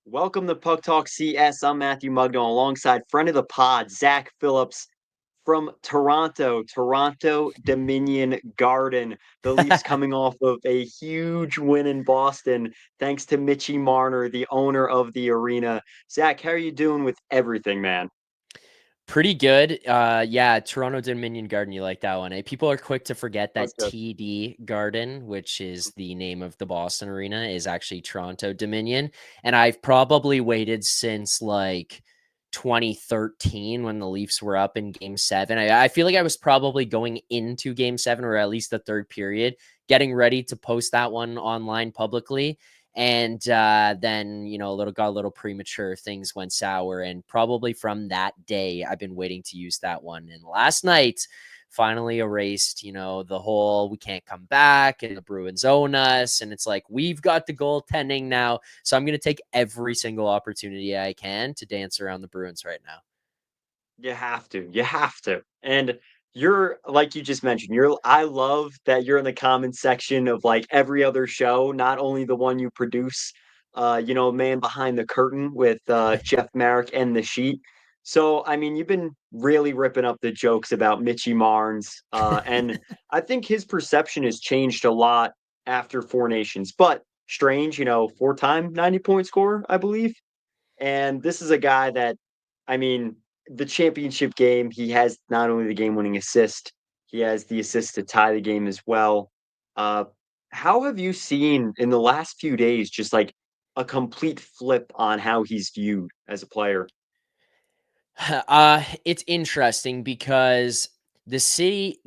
Welcome to Puck Talk CS. I'm Matthew Mugno alongside friend of the pod, Zack Phillips from Toronto Dominion Garden. The Leafs coming off of a huge win in Boston, thanks to Mitchie Marner, the owner of the arena. Zach, how are you doing with everything, man? Pretty good. Yeah, Toronto Dominion Garden, you like that one, eh? People are quick to forget That's that good. TD Garden, which is the name of the Boston Arena, is actually Toronto Dominion. And I've probably waited since like 2013 when the Leafs were up in game seven. I feel like I was probably going into game seven or at least the third period, getting ready to post that one online publicly. And then got a little premature, things went sour, and probably from that day I've been waiting to use that one. And last night finally erased the whole we can't come back and the Bruins own us, and it's like we've got the goaltending now, so I'm going to take every single opportunity I can to dance around the Bruins right now. You have to. You have to. And you're like you just mentioned, I love that you're in the comment section of like every other show, not only the one you produce, Man Behind the Curtain with Jeff Marek and the Sheet. So, I mean, you've been really ripping up the jokes about Mitchie Marnes. And I think his perception has changed a lot after Four Nations. But strange, 4-time 90-point scorer, I believe. And this is a guy that, I mean, the championship game, he has not only the game-winning assist, he has the assist to tie the game as well. Uh, how have you seen in the last few days just like a complete flip on how he's viewed as a player? It's interesting because this city,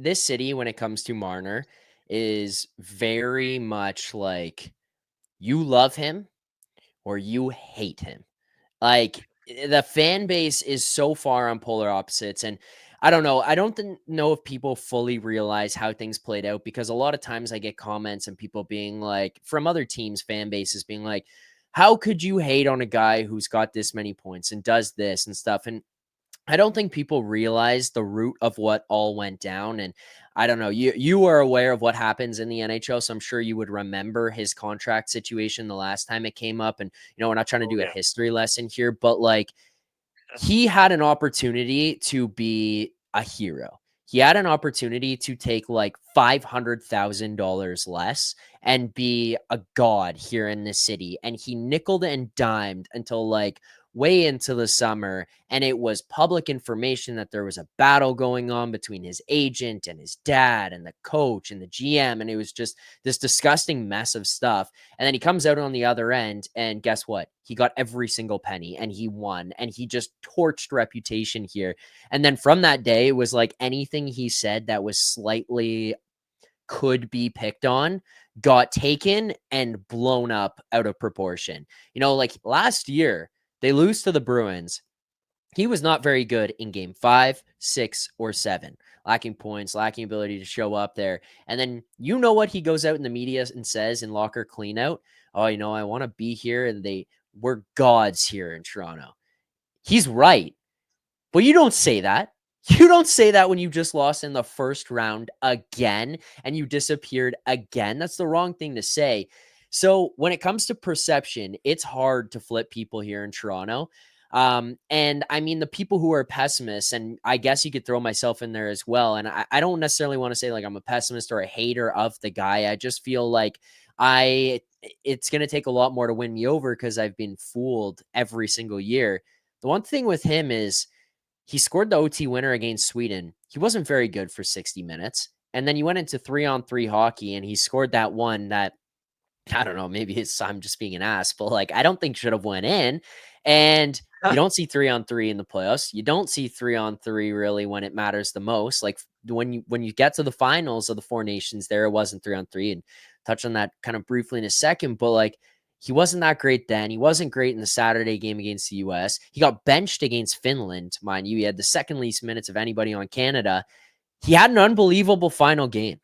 when it comes to Marner, is very much like you love him or you hate him. Like the fan base is so far on polar opposites, and I don't know. I don't know if people fully realize how things played out, because a lot of times I get comments and people being like, from other teams, fan bases being like, "How could you hate on a guy who's got this many points and does this and stuff?" And I don't think people realize the root of what all went down. And I don't know, you are aware of what happens in the NHL, so I'm sure you would remember his contract situation the last time it came up. And we're not trying to Oh do a yeah. history lesson here, but like he had an opportunity to be a hero. He had an opportunity to take like $500,000 less and be a god here in this city. And he nickled and dimed until like way into the summer. And it was public information that there was a battle going on between his agent and his dad and the coach and the GM. And it was just this disgusting mess of stuff. And then he comes out on the other end, and guess what? He got every single penny and he won, and he just torched reputation here. And then from that day, it was like anything he said that was slightly could be picked on got taken and blown up out of proportion. Like last year, they lose to the Bruins. He was not very good in game 5, 6, or 7, lacking points, lacking ability to show up there. And then what he goes out in the media and says in locker cleanout? Oh, I want to be here, and we're gods here in Toronto. He's right, but you don't say that. You don't say that when you just lost in the first round again and you disappeared again. That's the wrong thing to say. So when it comes to perception, it's hard to flip people here in Toronto. And I mean, the people who are pessimists, and I guess you could throw myself in there as well. And I don't necessarily want to say like I'm a pessimist or a hater of the guy. I just feel like it's going to take a lot more to win me over because I've been fooled every single year. The one thing with him is he scored the OT winner against Sweden. He wasn't very good for 60 minutes. And then you went into 3-on-3 hockey and he scored that one that, I don't know, maybe I'm just being an ass, but like I don't think should have went in. And you don't see 3-on-3 in the playoffs. You don't see 3-on-3 really when it matters the most. Like when you get to the finals of the Four Nations, there it wasn't 3-on-3, and touch on that kind of briefly in a second. But like he wasn't that great then. He wasn't great in the Saturday game against the US. He got benched against Finland, mind you. He had the second least minutes of anybody on Canada. He had an unbelievable final game.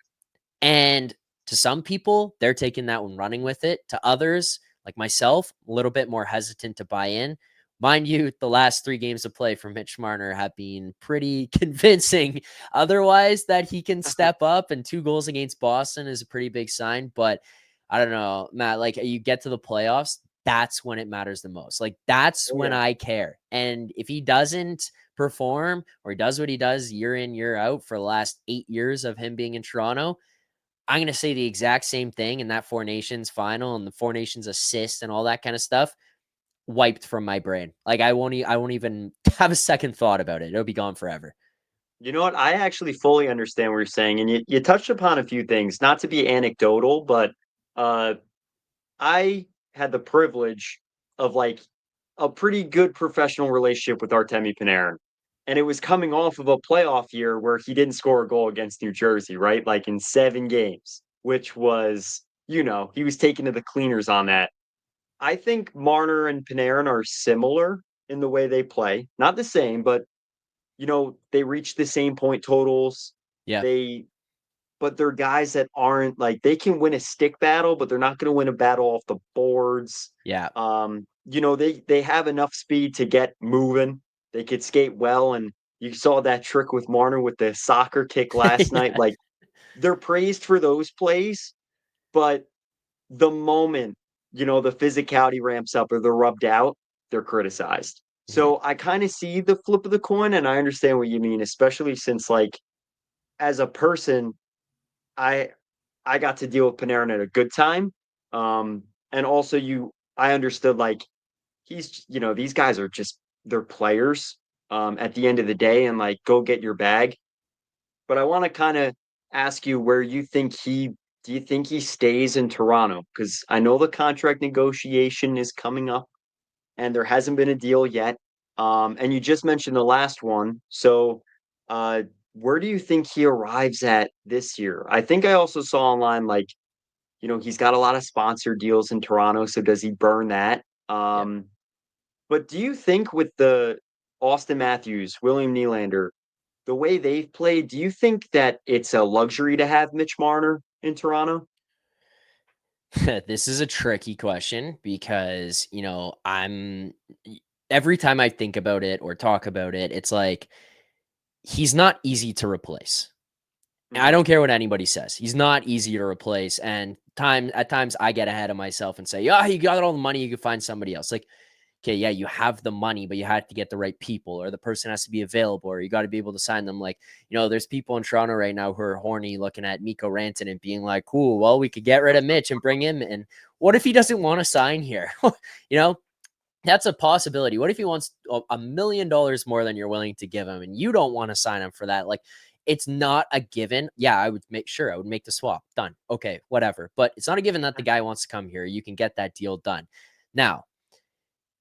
And to some people, they're taking that one running with it. To others, like myself, a little bit more hesitant to buy in. Mind you, the last 3 games of play for Mitch Marner have been pretty convincing. Otherwise, that he can step up, and 2 goals against Boston is a pretty big sign. But I don't know, Matt, like you get to the playoffs, that's when it matters the most. Like, that's Oh, when yeah. I care. And if he doesn't perform or he does what he does year in, year out for the last 8 years of him being in Toronto, I'm going to say the exact same thing in that Four Nations final and the Four Nations assist and all that kind of stuff wiped from my brain. Like, I won't even have a second thought about it. It'll be gone forever. You know what? I actually fully understand what you're saying, and you touched upon a few things. Not to be anecdotal, but uh, I had the privilege of like a pretty good professional relationship with Artemi Panarin. And it was coming off of a playoff year where he didn't score a goal against New Jersey, right? Like in 7 games, which was, he was taken to the cleaners on that. I think Marner and Panarin are similar in the way they play. Not the same, but they reach the same point totals. Yeah. They but they're guys that aren't like they can win a stick battle, but they're not going to win a battle off the boards. Yeah. They have enough speed to get moving. They could skate well, and you saw that trick with Marner with the soccer kick last night. Yeah. Like they're praised for those plays, but the moment the physicality ramps up or they're rubbed out, they're criticized. Mhm. So I kind of see the flip of the coin, and I understand what you mean, especially since like as a person, I I got to deal with Panarin at a good time. And also I understood like these guys are just they're players at the end of the day and like go get your bag. But I want to kind of ask you where you think do you think he stays in Toronto? Because I know the contract negotiation is coming up and there hasn't been a deal yet. And you just mentioned the last one. So uh where do you think he arrives at this year? I think I also saw online like he's got a lot of sponsor deals in Toronto, so does he burn that? Yep. But do you think with the Austin Matthews, William Nylander, the way they've played, do you think that it's a luxury to have Mitch Marner in Toronto? This is a tricky question because, every time I think about it or talk about it, it's like he's not easy to replace. And I Mhm. don't care what anybody says. He's not easy to replace. And at times I get ahead of myself and say, "Yeah, you got all the money, you can find somebody else." Like, okay, yeah, you have the money, but you have to get the right people, or the person has to be available, or you got to be able to sign them. Like, there's people in Toronto right now who are horny looking at Mikko Rantanen and being like, cool, well, we could get rid of Mitch and bring him in. What if he doesn't want to sign here? you know, that's a possibility. What if he wants $1 million more than you're willing to give him and you don't want to sign him for that? Like, it's not a given. Yeah, I would make the swap. Done. Okay, whatever. But it's not a given that the guy wants to come here. You can get that deal done. Now,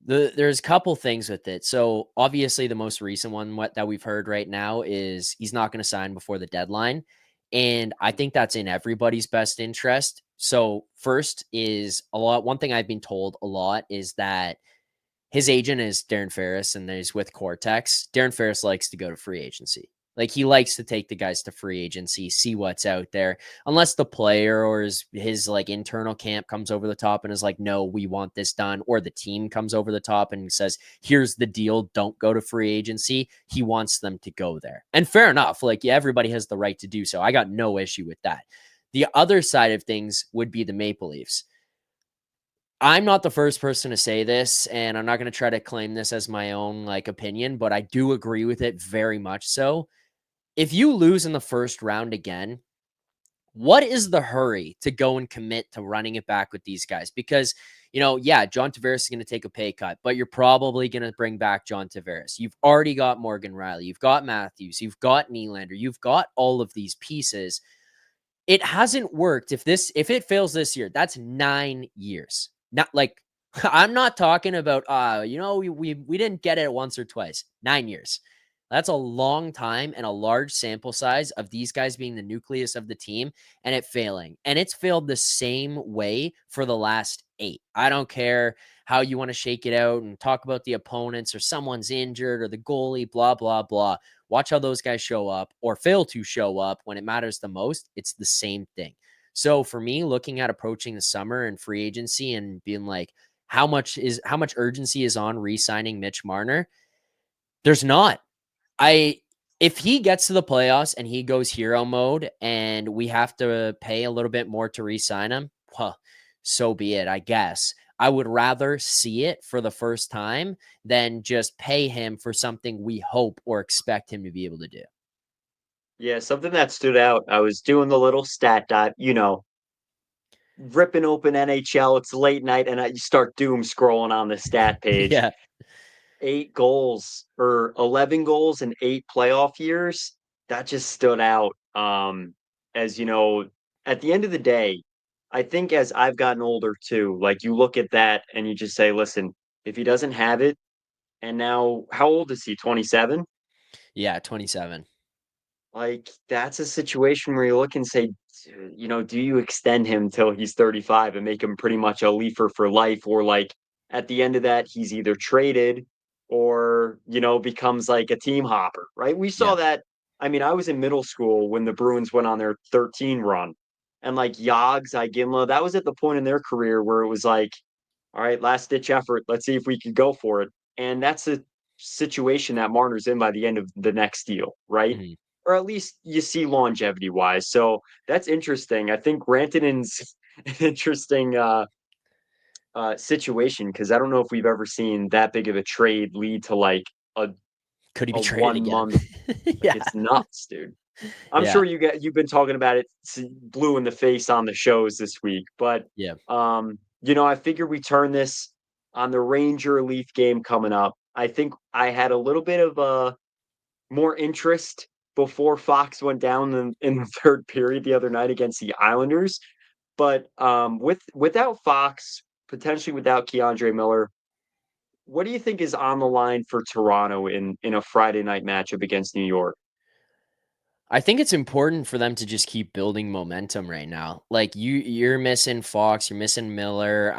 there's a couple things with it. So obviously the most recent one that we've heard right now is he's not going to sign before the deadline. And I think that's in everybody's best interest. So first is one thing I've been told a lot is that his agent is Darren Ferris and he's with Cortex. Darren Ferris likes to go to free agency. Like he likes to take the guys to free agency, see what's out there. Unless the player or his like internal camp comes over the top and is like, no, we want this done, or the team comes over the top and says, here's the deal, don't go to free agency. He wants them to go there. And fair enough. Like, yeah, everybody has the right to do so. I got no issue with that. The other side of things would be the Maple Leafs. I'm not the first person to say this, and I'm not going to try to claim this as my own like opinion, but I do agree with it very much so. If you lose in the first round again, what is the hurry to go and commit to running it back with these guys? Because, yeah, John Tavares is going to take a pay cut, but you're probably going to bring back John Tavares. You've already got Morgan Riley, you've got Matthews, you've got Nylander, you've got all of these pieces. It hasn't worked. If it fails this year, that's 9 years. Not like I'm not talking about we didn't get it once or twice. 9 years. That's a long time and a large sample size of these guys being the nucleus of the team and it failing. And it's failed the same way for the last 8. I don't care how you want to shake it out and talk about the opponents or someone's injured or the goalie, blah, blah, blah. Watch how those guys show up or fail to show up when it matters the most. It's the same thing. So for me, looking at approaching the summer and free agency and being like, how much urgency is on re-signing Mitch Marner? There's not. I If he gets to the playoffs and he goes hero mode and we have to pay a little bit more to re-sign him, well, so be it, I guess. I would rather see it for the first time than just pay him for something we hope or expect him to be able to do. Yeah, something that stood out, I was doing the little stat dive, ripping open NHL, it's late night, and you start doom scrolling on the stat page. Yeah. 8 goals or 11 goals in 8 playoff years, that just stood out, as, at the end of the day, I think as I've gotten older too, like, you look at that and you just say, "Listen, if he doesn't have it," and now how old is he, 27? Yeah, 27. Like, that's a situation where you look and say, do you extend him till he's 35 and make him pretty much a leafer for life? Or, like, at the end of that, he's either traded or, becomes like a team hopper, right? We saw Yeah. that. I mean, I was in middle school when the Bruins went on their 13 run. And like Yogs, Iginla, that was at the point in their career where it was like, all right, last ditch effort. Let's see if we could go for it. And that's a situation that Marner's in by the end of the next deal, right? Mhm. Or at least you see longevity wise. So that's interesting. I think Rantanen's an interesting situation because I don't know if we've ever seen that big of a trade lead to like a Could he be a traded one again? month. Like Yeah. it's nuts, dude. I'm Yeah. sure you've been talking about it blue in the face on the shows this week, but Yeah. I figure we turn this on the Ranger Leaf game coming up. I think I had a little bit of more interest before Fox went down in the third period the other night against the Islanders. But without Fox, potentially without Keandre Miller, what do you think is on the line for Toronto in a Friday night matchup against New York? I think it's important for them to just keep building momentum right now. Like you're missing Fox, you're missing Miller.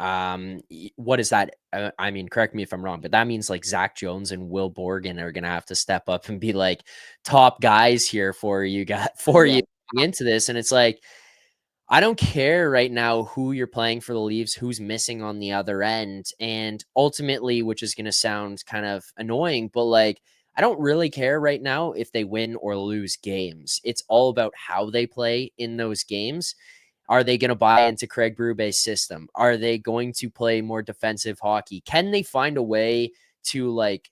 What is that? I mean, correct me if I'm wrong, but that means like Zach Jones and Will Borgen are gonna have to step up and be like top guys here for you got for Yeah, you into this. And it's like I don't care right now who you're playing for the Leafs, who's missing on the other end. And ultimately, which is going to sound kind of annoying, but like, I don't really care right now if they win or lose games. It's all about how they play in those games. Are they going to buy into Craig Berube's system? Are they going to play more defensive hockey? Can they find a way to like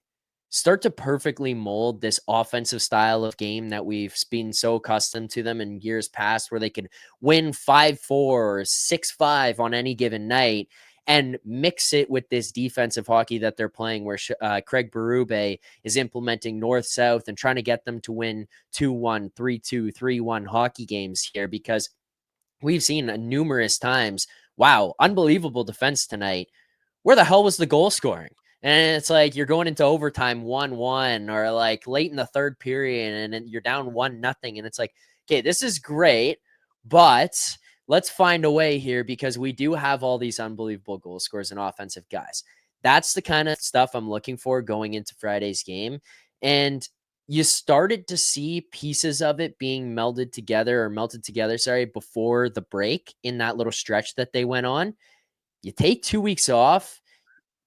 start to perfectly mold this offensive style of game that we've been so accustomed to them in years past, where they could win 5-4 or 6-5 on any given night and mix it with this defensive hockey that they're playing where Craig Berube is implementing north-south and trying to get them to win 2-1, 3-2, 3-1 hockey games here because we've seen numerous times, wow, unbelievable defense tonight. Where the hell was the goal scoring? And it's like you're going into overtime 1-1 or like late in the third period and then you're down 1-0. And it's like, okay, this is great, but let's find a way here because we do have all these unbelievable goal scorers and offensive guys. That's the kind of stuff I'm looking for going into Friday's game. And you started to see pieces of it being melted together, sorry, before the break in that little stretch that they went on. You take 2 weeks off.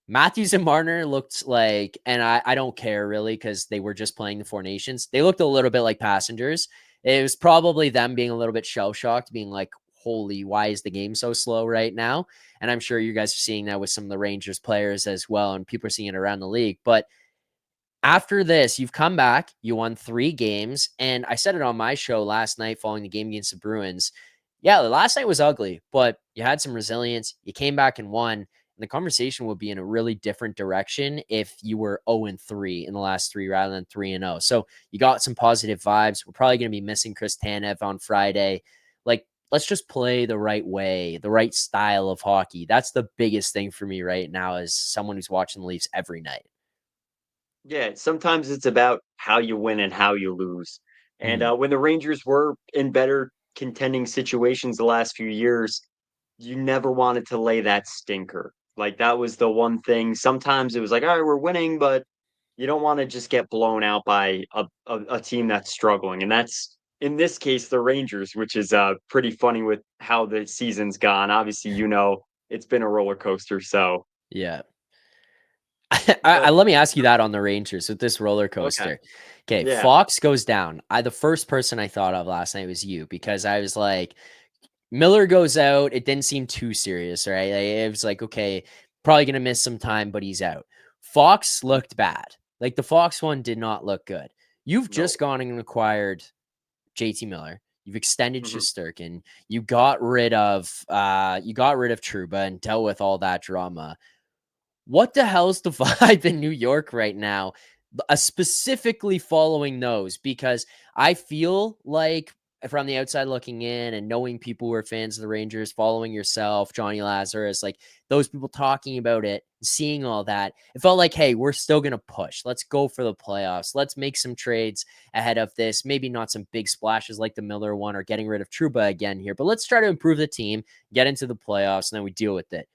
Matthews and Marner looked like, and I don't care really because they were just playing the Four Nations. They looked a little bit like passengers. It was probably them being a little bit shell shocked, being like, holy, why is the game so slow right now? And I'm sure you guys are seeing that with some of the Rangers players as well, and people are seeing it around the league. But after this, you've come back, you won 3 games. And I said it on my show last night following the game against the Bruins. Yeah, the last night was ugly, but you had some resilience. You came back and won. And the conversation would be in a really different direction if you were 0-3 in the last 3 rather than 3-0. So you got some positive vibes. We're probably going to be missing Chris Tanev on Friday. Like, let's just play the right way, the right style of hockey. That's the biggest thing for me right now as someone who's watching the Leafs every night. yeah. Sometimes it's about how you win and how you lose. And Mhm. when the Rangers were in better contending situations the last few years, you never wanted to lay that stinker. Like that was the one thing. Sometimes it was like, all right, we're winning, but you don't want to just get blown out by a team that's struggling. And that's in this case the Rangers, which is pretty funny with how the season's gone. Obviously, it's been a roller coaster. So, Yeah. but Let me ask you that on the Rangers with this roller okay, coaster. Okay, yeah, Fox goes down. The first person I thought of last night was you because I was like, Miller goes out. It didn't seem too serious, right? It was like, okay, Probably going to miss some time, but he's out. Fox looked bad. Like the Fox one did not look good. You've No. just gone and acquired JT Miller. You've extended Mhm. Shesterkin. You got rid of Truba and dealt with all that drama. What the hell's the vibe in New York right now? Specifically following those, because I feel like from the outside looking in and knowing people who are fans of the Rangers, following yourself, Johnny Lazarus, like those people talking about it, seeing all that, it felt like, hey, we're still going to push. Let's go for the playoffs. Let's make some trades ahead of this. Maybe not some big splashes like the Miller one or getting rid of Truba again here, but let's try to improve the team, get into the playoffs, and then we deal with it.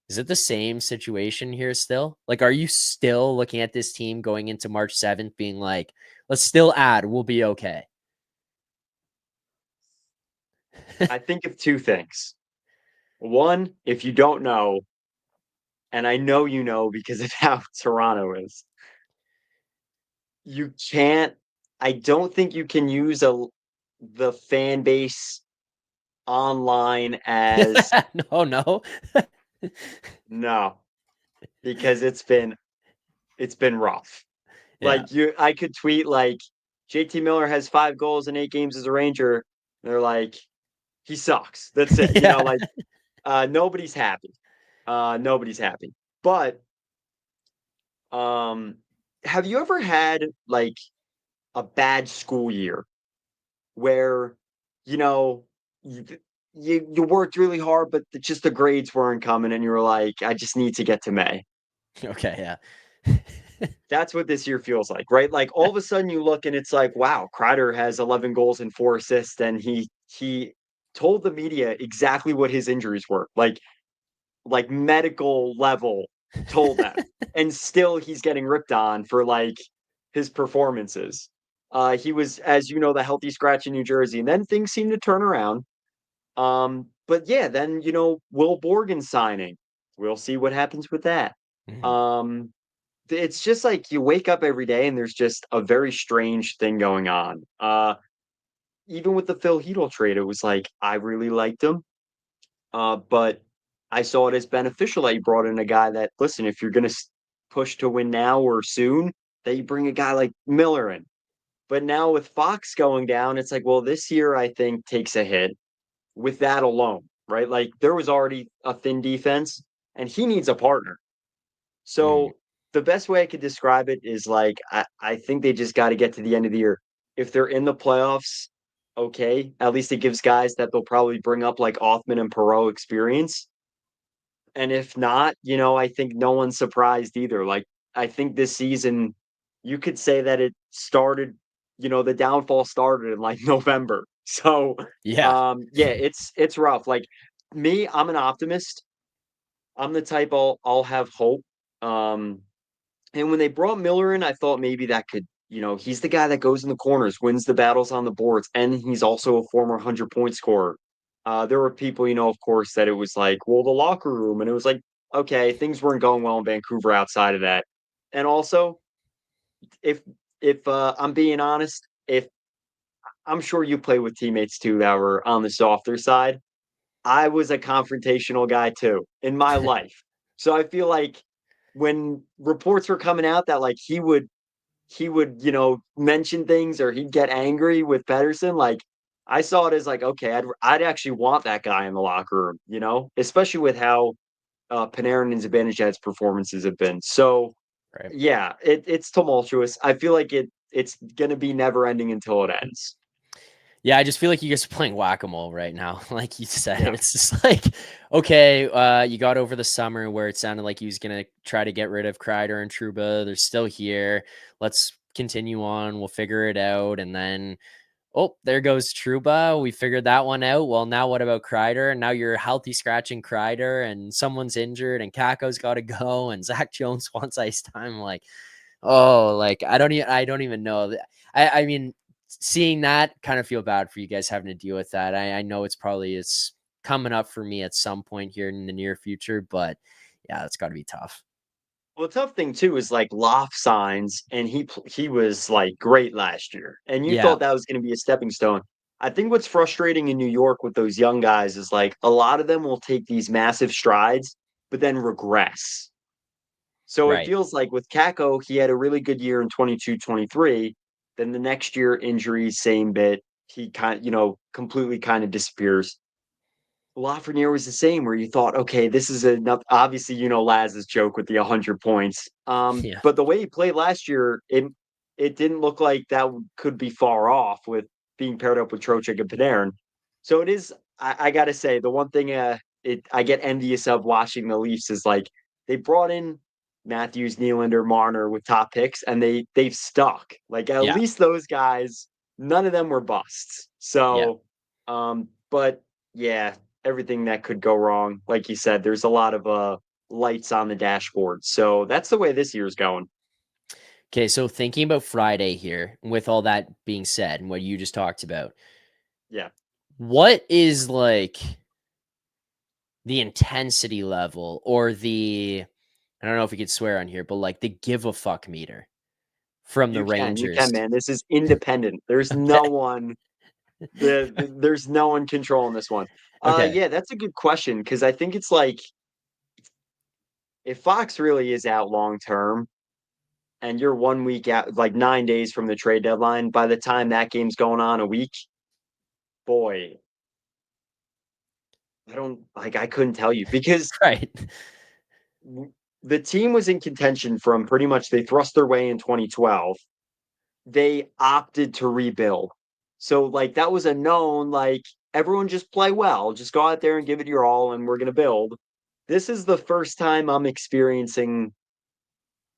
Is it the same situation here still? Like, are you still looking at this team going into March 7th being like, let's still add, we'll be okay? I think of two things. One, if you don't know, and I know you know because of how Toronto is, you can't I don't think you can use the fan base online as No, no. no, because it's been rough. Yeah. Like I could tweet like JT Miller has 5 goals in 8 games as a Ranger. They're like, he sucks. That's it. Yeah. Like nobody's happy. Nobody's happy. But um have you ever had like a bad school year where you know you you worked really hard, but just the grades weren't coming, and you were like, I just need to get to May. Okay. Yeah. That's what this year feels like, right? Like all of a sudden you look and it's like, wow, Kreider has 11 goals and 4 assists, and he told the media exactly what his injuries were, like medical level told them, and still he's getting ripped on for like his performances. He was, as you know, the healthy scratch in New Jersey, and then things seem to turn around. But yeah, then Will Borgen signing. We'll see what happens with that. Mhm. Um, it's just like you wake up every day and there's just a very strange thing going on. Even with the Phil Heedle trade, it was like I really liked him, but I saw it as beneficial that you brought in a guy that, listen, if you're going to push to win now or soon, that you bring a guy like Miller in. But now with Fox going down, it's like, well, this year I think takes a hit with that alone, right? Like there was already a thin defense, and he needs a partner. Mhm. So the best way I could describe it is like I think they just got to get to the end of the year. If they're in the playoffs, okay, at least it gives guys that they'll probably bring up like Othman and Perot experience. And if not, I think no one's surprised either. Like I think this season, you could say that it started, the downfall started in like November. So Yeah. yeah, it's rough. Like me, I'm an optimist. I'm the type I'll have hope. Um, and when they brought Miller in, I thought maybe that could, he's the guy that goes in the corners, wins the battles on the boards, and he's also a former 100-point scorer. There were people, of course, that it was like, well, the locker room, and it was like, okay, things weren't going well in Vancouver outside of that. And also, if if I'm being honest, if I'm sure you play with teammates too that were on the softer side. I was a confrontational guy too in my life. So I feel like when reports were coming out that like he would, mention things or he'd get angry with Pedersen, like I saw it as like, okay, I'd actually want that guy in the locker room, especially with how Panarin and Zibanejad's performances have been. So Right. yeah, it's tumultuous. I feel like it's gonna be never ending until it ends. Yeah, I just feel like you guys are playing whack-a-mole right now. Like you said, Yeah. it's just like, okay, you got over the summer where it sounded like he was gonna try to get rid of Kreider and Truba. They're still here. Let's continue on. We'll figure it out. And then, oh, there goes Truba. We figured that one out. Well, now what about Kreider? And now you're healthy scratching Kreider, and someone's injured, and Kako's got to go, and Zach Jones wants ice time. Like, oh, like I don't even know. I mean, seeing that kind of feel bad for you guys having to deal with that. I know it's coming up for me at some point here in the near future, but yeah, that's got to be tough. Well, the tough thing too is like Loft signs, and he was like great last year, and you Yeah. thought that was going to be a stepping stone. I think what's frustrating in New York with those young guys is like a lot of them will take these massive strides, but then regress. So it Right. feels like with Kako, he had a really good year in 22, 23. Then the next year, injuries, same bit. He completely kind of disappears. Lafreniere was the same, where you thought, okay, this is enough. Obviously, Laz's joke with the 100 points. Yeah. But the way he played last year, it didn't look like that could be far off with being paired up with Trocheck and Panarin. So it is. I gotta say, the one thing I get envious of watching the Leafs is like they brought in Matthews, Nylander, Marner with top picks, and they've stuck. Like at Yeah. least those guys, none of them were busts. Yeah. So, but yeah, everything that could go wrong. Like you said, there's a lot of lights on the dashboard. So that's the way this year's going. Okay, so thinking about Friday here, with all that being said and what you just talked about, Yeah. what is like the intensity level or I don't know if we could swear on here, but like the give a fuck meter from the You Rangers? can, man. This is independent. There's no Okay. one there's no one controlling this one. Okay. Yeah, that's a good question because I think it's like if Fox really is out long term and you're 1 week out, like 9 days from the trade deadline, by the time that game's going on a week, boy, I couldn't tell you because Right. the team was in contention from pretty much they thrust their way in 2012. They opted to rebuild. So like that was a known like everyone just play well, just go out there and give it your all and we're going to build. This is the first time I'm experiencing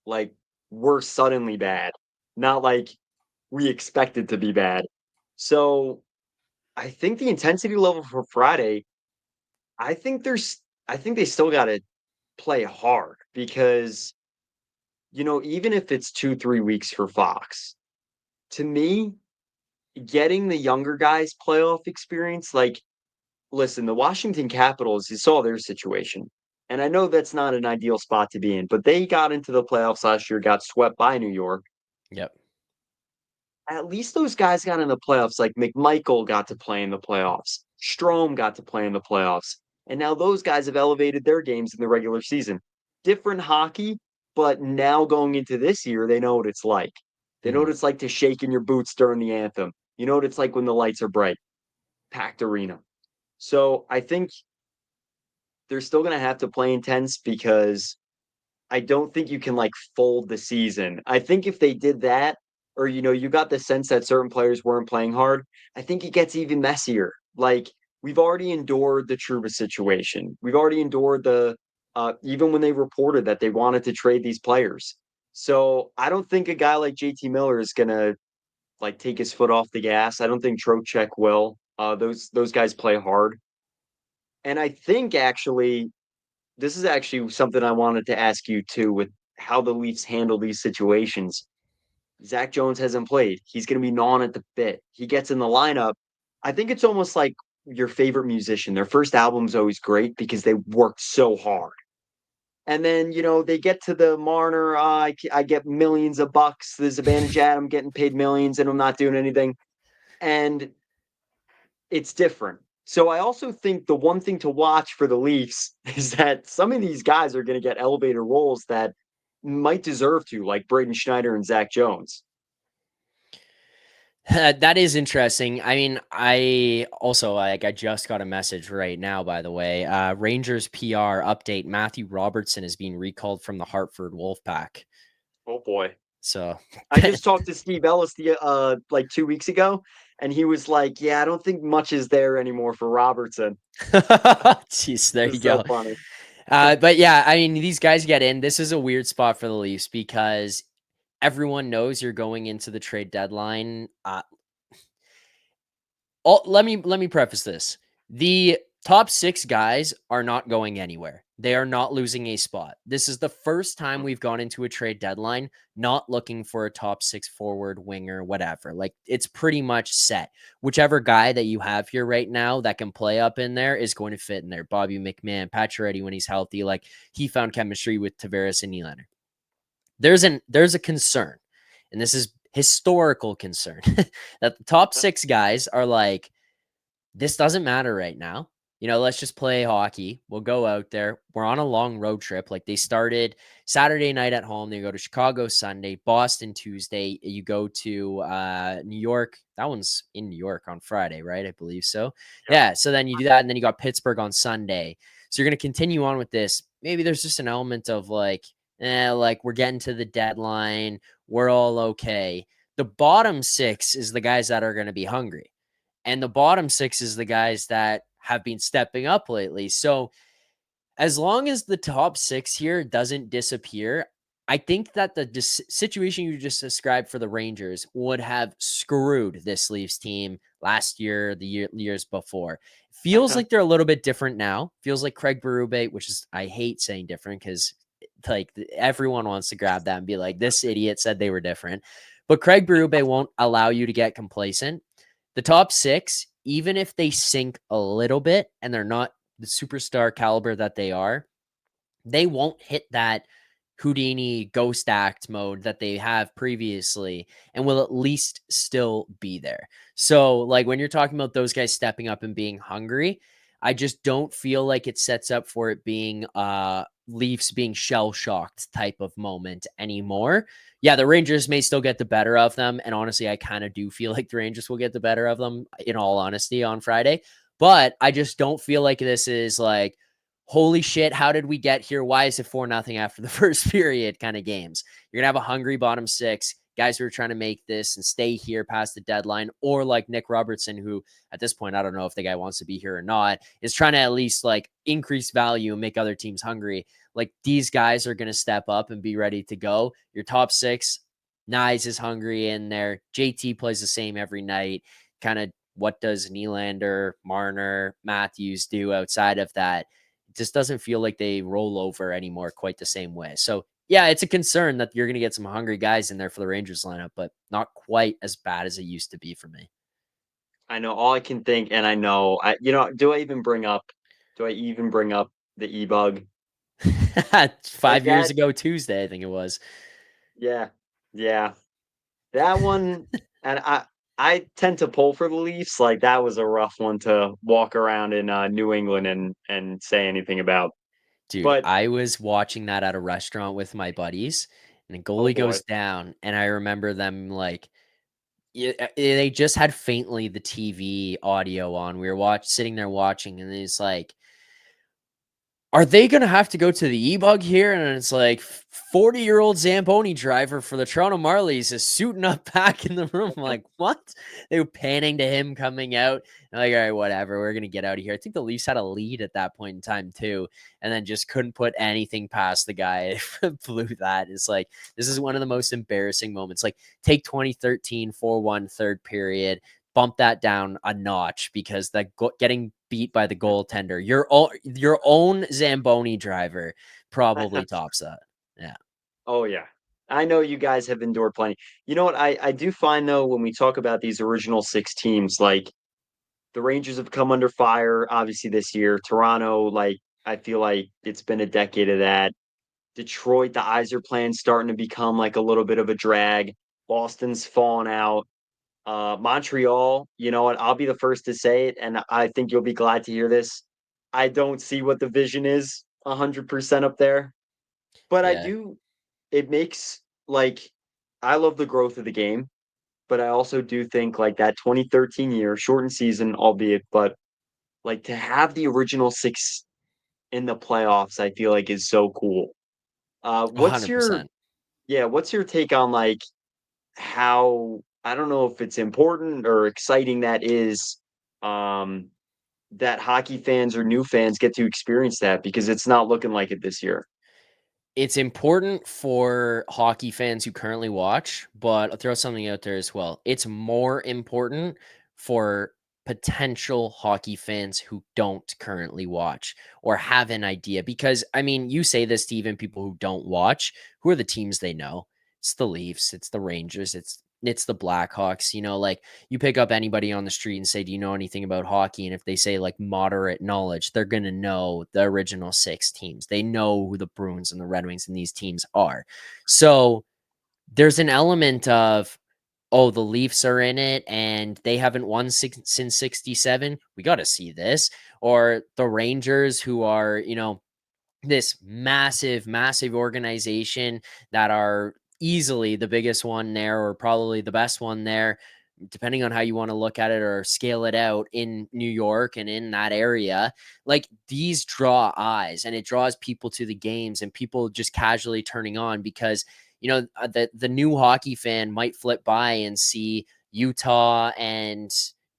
like we're suddenly bad. Not like we expected to be bad. So I think the intensity level for Friday, I think there's I think they still got to play hard because even if it's 2 3 weeks for Fox, to me, getting the younger guys playoff experience, like, listen, the Washington Capitals, you saw their situation. And I know that's not an ideal spot to be in, but they got into the playoffs last year, got swept by New York. Yep. At least those guys got in the playoffs. Like McMichael got to play in the playoffs, Strom got to play in the playoffs. And now those guys have elevated their games in the regular season. Different hockey, but now going into this year, they know what it's like. They know what Mhm. it's like to shake in your boots during the anthem. You know what it's like when the lights are bright, packed arena. So I think they're still going to have to play intense because I don't think you can like fold the season. I think if they did that, or you got the sense that certain players weren't playing hard, I think it gets even messier. Like we've already endured the Truba situation. We've already endured the even when they reported that they wanted to trade these players. So I don't think a guy like JT Miller is gonna like take his foot off the gas. I don't think Trocheck will. Those guys play hard. And I think actually this is actually something I wanted to ask you too with how the Leafs handle these situations. Zach Jones hasn't played. He's going to be gnawing at the bit. He gets in the lineup. I think it's almost like your favorite musician. Their first album's always great because they worked so hard. And then, they get to the Marner. I get millions of bucks. There's a band of Jad. I'm getting paid millions and I'm not doing anything. And it's different. So I also think the one thing to watch for the Leafs is that some of these guys are going to get elevator roles that might deserve to, like Braden Schneider and Zach Jones. That is interesting. I mean, I also like I just got a message right now, by the way. Rangers PR update: Matthew Robertson is being recalled from the Hartford Wolfpack. Oh boy. So, I just talked to Steve Ellis like 2 weeks ago, and he was like, "Yeah, I don't think much is there anymore for Robertson." jeez, there you It's so go. funny. But yeah, I mean, these guys get in. This is a weird spot for the Leafs because everyone knows you're going into the trade deadline. Let me preface this. The top 6 guys are not going anywhere. They are not losing a spot. This is the first time we've gone into a trade deadline not looking for a top 6 forward, winger, whatever. Like it's pretty much set. Whichever guy that you have here right now that can play up in there is going to fit in there. Bobby McMahon, Pacioretty when he's healthy, like he found chemistry with Tavares and Nylander. There's a concern, and this is historical concern that the top 6 guys are like, this doesn't matter right now. let's just play hockey. We'll go out there. We're on a long road trip. Like they started Saturday night at home. They go to Chicago Sunday, Boston Tuesday. You go to New York. That one's in New York on Friday, right? I believe so. Yep. Yeah. So then you do that. And then you got Pittsburgh on Sunday. So you're going to continue on with this. Maybe there's just an element of like we're getting to the deadline. We're all okay. The bottom six is the guys that are going to be hungry. And the bottom six is the guys that have been stepping up lately. So as long as the top six here doesn't disappear, I think that the situation you just described for the Rangers would have screwed this Leafs team last year, years before. Feels like they're a little bit different now. Feels like Craig Berube, which is, I hate saying different because like everyone wants to grab that and be like, this idiot said they were different. But Craig Berube won't allow you to get complacent. The top six, even if they sink a little bit and they're not the superstar caliber that they won't hit that Houdini ghost act mode that they have previously and will at least still be there. So, like when you're talking about those guys stepping up and being hungry, I just don't feel like it sets up for it being Leafs being shell shocked type of moment anymore. Yeah, the Rangers may still get the better of them. And honestly, I kind of do feel like the Rangers will get the better of them in all honesty on Friday. But I just don't feel like this is like, holy shit, how did we get here? Why is it 4-0 after the first period kind of games? You're going to have a hungry bottom six, guys who are trying to make this and stay here past the deadline, or like Nick Robertson, who at this point, I don't know if the guy wants to be here or not, is trying to at least like increase value and make other teams hungry. Like these guys are going to step up and be ready to go. Your top six, Nyes is hungry in there. JT plays the same every night. Kind of what does Nylander, Marner, Matthews do outside of that? It just doesn't feel like they roll over anymore quite the same way. So yeah, it's a concern that you're going to get some hungry guys in there for the Rangers lineup, but not quite as bad as it used to be for me. I know all I can think, and I know do I even bring up the e-bug? 5 Like years that ago Tuesday, I think it was. yeah. Yeah. That one and I tend to pull for the Leafs, like, that was a rough one to walk around in, New England and say anything about. Dude, But, I was watching that at a restaurant with my buddies, and the oh goalie boy. goes down, and I remember them like they just had faintly the TV audio on. We were sitting there watching, and it's like, are they gonna have to go to the e-bug here? And it's like 40-year-old Zamboni driver for the Toronto Marlies is suiting up back in the room. I'm like, what? They were panning to him coming out. I'm like, all right, whatever. We're gonna get out of here. I think the Leafs had a lead at that point in time too, and then just couldn't put anything past the guy. Blew that. It's like this is one of the most embarrassing moments. Like take 2013 4-1 third period, bump that down a notch because that getting beat by the goaltender, your own Zamboni driver probably tops that. Yeah, Oh, yeah. I know you guys have endured plenty. You know what, I do find, though, when we talk about these original 6 teams, like, the Rangers have come under fire, obviously, this year. Toronto, like, I feel like it's been a decade of that. Detroit, the eyes are playing starting to become, like, a little bit of a drag. Boston's fallen out. Montreal, you know what? I'll be the first to say it, and I think you'll be glad to hear this. I don't see what the vision is 100% up there, but I yeah, do. It makes like I love the growth of the game, but I also do think like that 2013 year, shortened season, albeit, but like to have the original six in the playoffs, I feel like is so cool. What's your 100%. what's your take on like how I don't know if it's important or exciting that is, um, that hockey fans or new fans get to experience that because it's not looking like it this year. It's important for hockey fans who currently watch, but I'll throw something out there as well. It's more important for potential hockey fans who don't currently watch or have an idea. Because, I mean, you say this to even people who don't watch. Who are the teams they know? It's the Leafs, it's the Rangers, it's the Blackhawks. Like you pick up anybody on the street and say, "Do you know anything about hockey?" And if they say like moderate knowledge, they're going to know the original six teams. They know who the Bruins and the Red Wings and these teams are. So there's an element of oh, the Leafs are in it and they haven't won since 67. We got to see this. Or the Rangers, who are, this massive, massive organization that are easily the biggest one there, or probably the best one there, depending on how you want to look at it or scale it out in New York and in that area. Like, these draw eyes and it draws people to the games and people just casually turning on because, the new hockey fan might flip by and see Utah and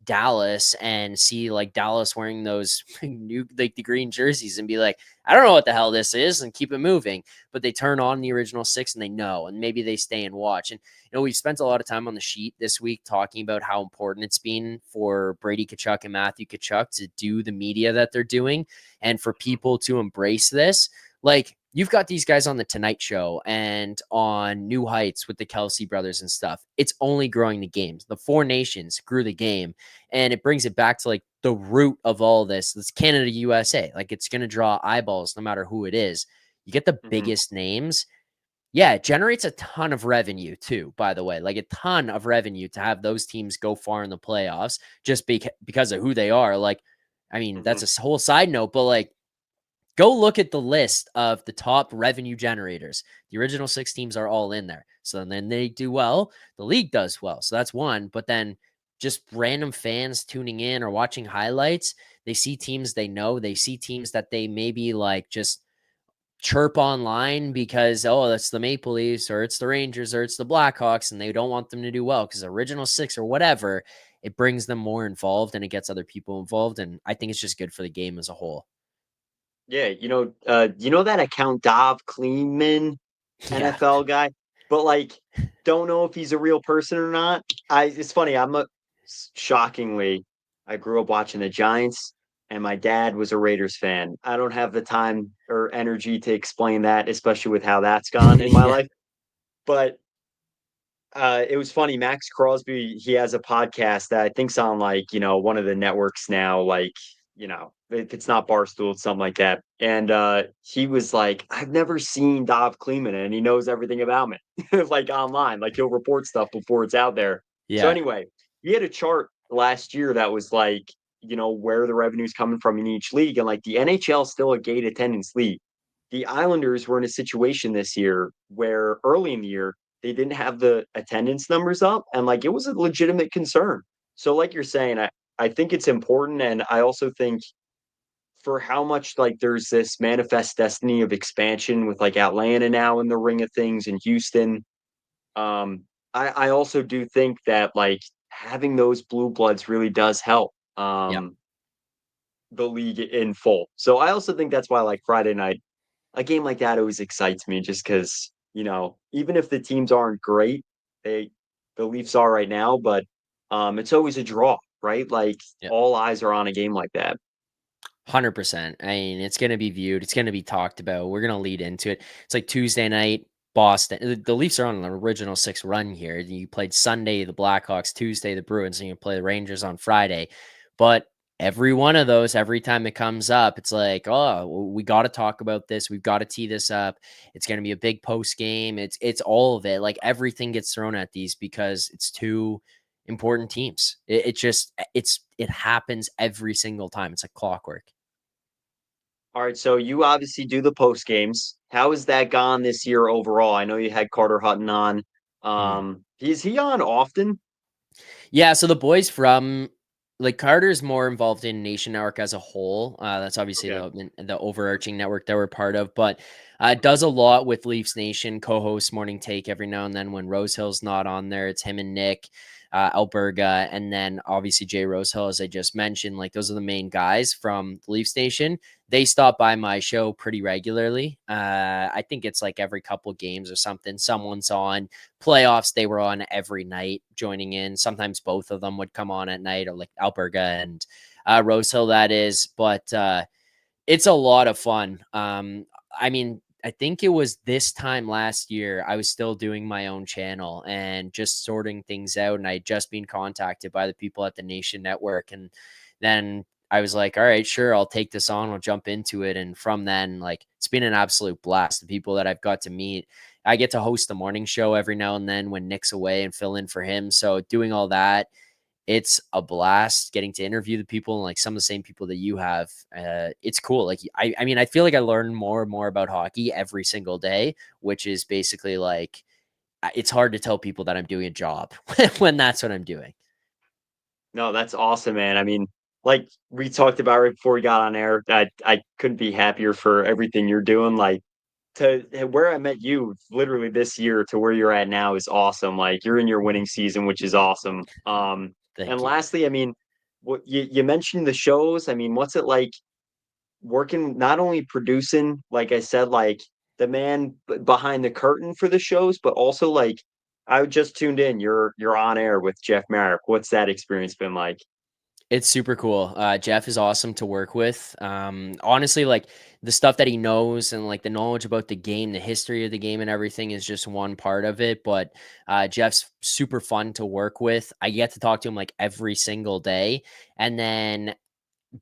Dallas and see like Dallas wearing those new, like, the green jerseys and be like, I don't know what the hell this is, and keep it moving. But they turn on the original six and they know, and maybe they stay and watch. And we've spent a lot of time on the sheet this week talking about how important it's been for Brady Tkachuk and Matthew Tkachuk to do the media that they're doing, and for people to embrace this. Like, you've got these guys on the Tonight Show and on New Heights with the Kelsey brothers and stuff. It's only growing the games. The Four Nations grew the game, and it brings it back to like the root of all this. It's Canada, USA. Like, it's going to draw eyeballs no matter who it is. You get the Mhm. biggest names. Yeah, it generates a ton of revenue too, by the way. Like, a ton of revenue to have those teams go far in the playoffs just because of who they are. Like, I mean, that's Mhm. a whole side note, but like, go look at the list of the top revenue generators. The original six teams are all in there. So then they do well, the league does well. So that's one. But then just random fans tuning in or watching highlights, they see teams they know, they see teams that they maybe like just chirp online because, oh, that's the Maple Leafs or it's the Rangers or it's the Blackhawks, and they don't want them to do well because original six or whatever. It brings them more involved and it gets other people involved. And I think it's just good for the game as a whole. Yeah, you know that account Dov Kleeman, Yeah. NFL guy, but like, don't know if he's a real person or not. It's funny. Shockingly, I grew up watching the Giants, and my dad was a Raiders fan. I don't have the time or energy to explain that, especially with how that's gone in my Yeah. life. But it was funny. Max Crosby, he has a podcast that I think's on like, one of the networks now, like, if it's not Barstool, it's something like that. And he was like, I've never seen Dov Kleeman, and he knows everything about me, like online, like he'll report stuff before it's out there. So Yeah. anyway, we had a chart last year that was like, where the revenue's coming from in each league, and like the NHL is still a gate attendance league. The Islanders were in a situation this year where early in the year they didn't have the attendance numbers up, and like it was a legitimate concern. So like you're saying, I think it's important, and I also think for how much like there's this manifest destiny of expansion with like Atlanta now in the ring of things in Houston. um I also do think that like having those blue bloods really does help Yep. the league in full. So I also think that's why like Friday night, a game like that always excites me just because, even if the teams aren't great, they the Leafs are right now, but it's always a draw, right? Like Yep. all eyes are on a game like that. 100%. I mean, it's going to be viewed. It's going to be talked about. We're going to lead into it. It's like Tuesday night, Boston. The Leafs are on an original six run here. You played Sunday, the Blackhawks, Tuesday, the Bruins, and you play the Rangers on Friday. But every one of those, every time it comes up, it's like, oh, we got to talk about this. We've got to tee this up. It's going to be a big post game. It's all of it. Like, everything gets thrown at these because it's two important teams. It happens every single time. It's like clockwork. All right, so you obviously do the post games. How has that gone this year overall? I know you had Carter Hutton on. Hmm. Is he on often? Yeah, so the boys from like Carter's more involved in Nation Network as a whole. That's obviously Okay. the overarching network that we're part of, but does a lot with Leafs Nation, co-hosts Morning Take every now and then when Rosehill's not on there. It's him and Nick, Alberga, and then obviously Jay Rosehill, as I just mentioned. Like, those are the main guys from the Leafs Nation. They stop by my show pretty regularly. I think it's like every couple games or something. Someone's on. Playoffs, they were on every night joining in. Sometimes both of them would come on at night, or like Alberga and Rosehill, that is. But it's a lot of fun. I mean, I think it was this time last year, I was still doing my own channel and just sorting things out. And I had just been contacted by the people at the Nation Network. And then I was like, all right, sure, I'll take this on. I'll jump into it. And from then, like, it's been an absolute blast. The people that I've got to meet I get to host the morning show every now and then when Nick's away and fill in for him. So doing all that, it's a blast getting to interview the people and like some of the same people that you have. It's cool. Like I mean, I feel like I learn more and more about hockey every single day, which is basically like it's hard to tell people that I'm doing a job when that's what I'm doing. No, that's awesome, man. I mean, like we talked about right before we got on air, I couldn't be happier for everything you're doing. Like to where I met you literally this year to where you're at now is awesome. Like you're in your winning season, which is awesome. And Thank you. lastly, I mean, what you mentioned the shows. I mean, what's it like working not only producing, like I said, like the man behind the curtain for the shows, but also like I just tuned in. You're on air with Jeff Marek. What's that experience been like? It's super cool. Jeff is awesome to work with. Honestly, like the stuff that he knows and like the knowledge about the game, the history of the game, and everything is just one part of it. But Jeff's super fun to work with. I get to talk to him like every single day. And then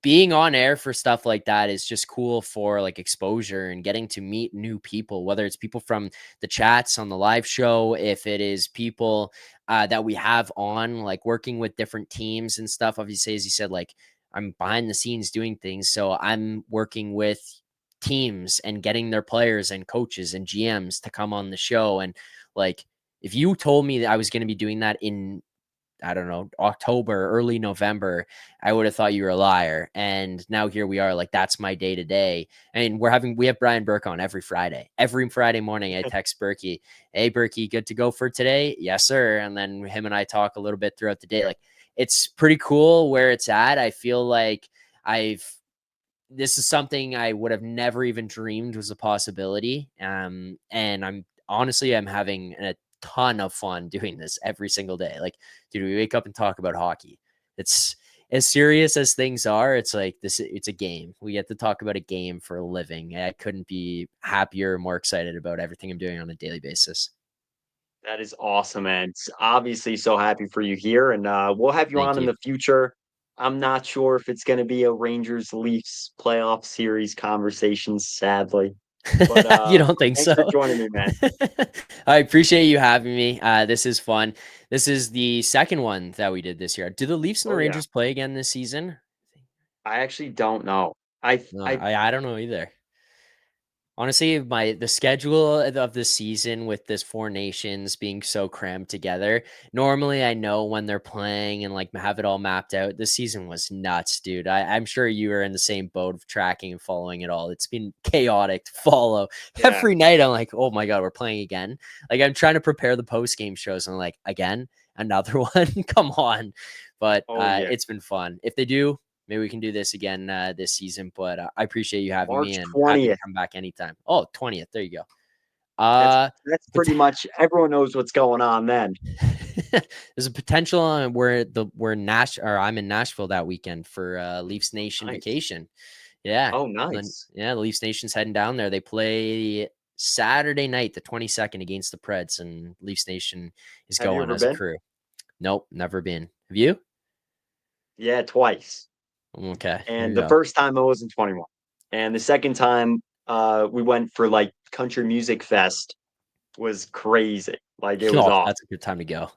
being on air for stuff like that is just cool for like exposure and getting to meet new people, whether it's people from the chats on the live show, if it is people that we have on like working with different teams and stuff. Obviously, as you said, like I'm behind the scenes doing things. So I'm working with teams and getting their players and coaches and GMs to come on the show. And like, if you told me that I was going to be doing that in I don't know, October, early November, I would have thought you were a liar. And now here we are, like that's my day to day. And we have Brian Burke on every Friday. Every Friday morning, I text Berkey, "Hey Berkey, good to go for today?" "Yes, sir." And then him and I talk a little bit throughout the day. Like it's pretty cool where it's at. I feel like I've this is something I would have never even dreamed was a possibility. And I'm having a ton of fun doing this every single day. Like, dude, we wake up and talk about hockey. It's as serious as things are. It's like it's a game. We get to talk about a game for a living. I couldn't be happier, more excited about everything I'm doing on a daily basis. That is awesome, man. It's obviously so happy for you here, and we'll have you Thank on in you. the future. I'm not sure if it's going to be a Rangers Leafs playoff series conversation, sadly, but You don't think thanks for so? joining me, man. I appreciate you having me. This is fun. This is the second one that we did this year. Do the Leafs and the Oh yeah, Rangers play again this season? I actually don't know. No, I I don't know either. Honestly, the schedule of the season with this 4 nations being so crammed together, normally I know when they're playing and, like, have it all mapped out. This season was nuts, dude. I'm sure you were in the same boat of tracking and following it all. It's been chaotic to follow. yeah. Every night, I'm like, "Oh my god, we're playing again." Like, I'm trying to prepare the post-game shows, and I'm like, "Again? Another one? Come on." But, Oh yeah. it's been fun. If they do, maybe we can do this again this season, but I appreciate you having me March and happy to 20th. come back anytime. Oh, 20th. There you go. That's Uh, that's but pretty much everyone knows what's going on then. there's a potential we're Nash or I'm in Nashville that weekend for Leafs Nation Nice. vacation. Yeah. Oh, Then nice. yeah, the Leafs Nation's heading down there. They play Saturday night, the 22nd against the Preds, and Leafs Nation is Have you going ever as a been? crew. Nope, never been. Have you? Yeah, twice. Okay, there And you the go. first time I wasn't 21. And the second time, we went for, like, Country Music Fest was crazy. Like, it was Oh, awesome. that's a good time to go.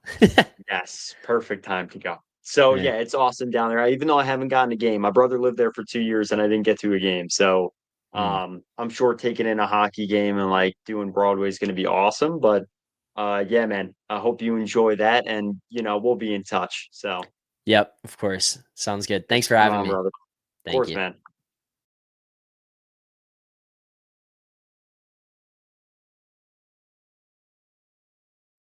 Yes, perfect time to go. So, Yeah. yeah, it's awesome down there. Even though I haven't gotten a game, my brother lived there for 2 years, and I didn't get to a game. So, Mm. I'm sure taking in a hockey game and, like, doing Broadway is gonna be awesome, but, yeah, man, I hope you enjoy that, and, we'll be in touch. So, Yep, of course. Sounds good. thanks Thanks for for coming having on, me. brother. Of Thank course, you. man.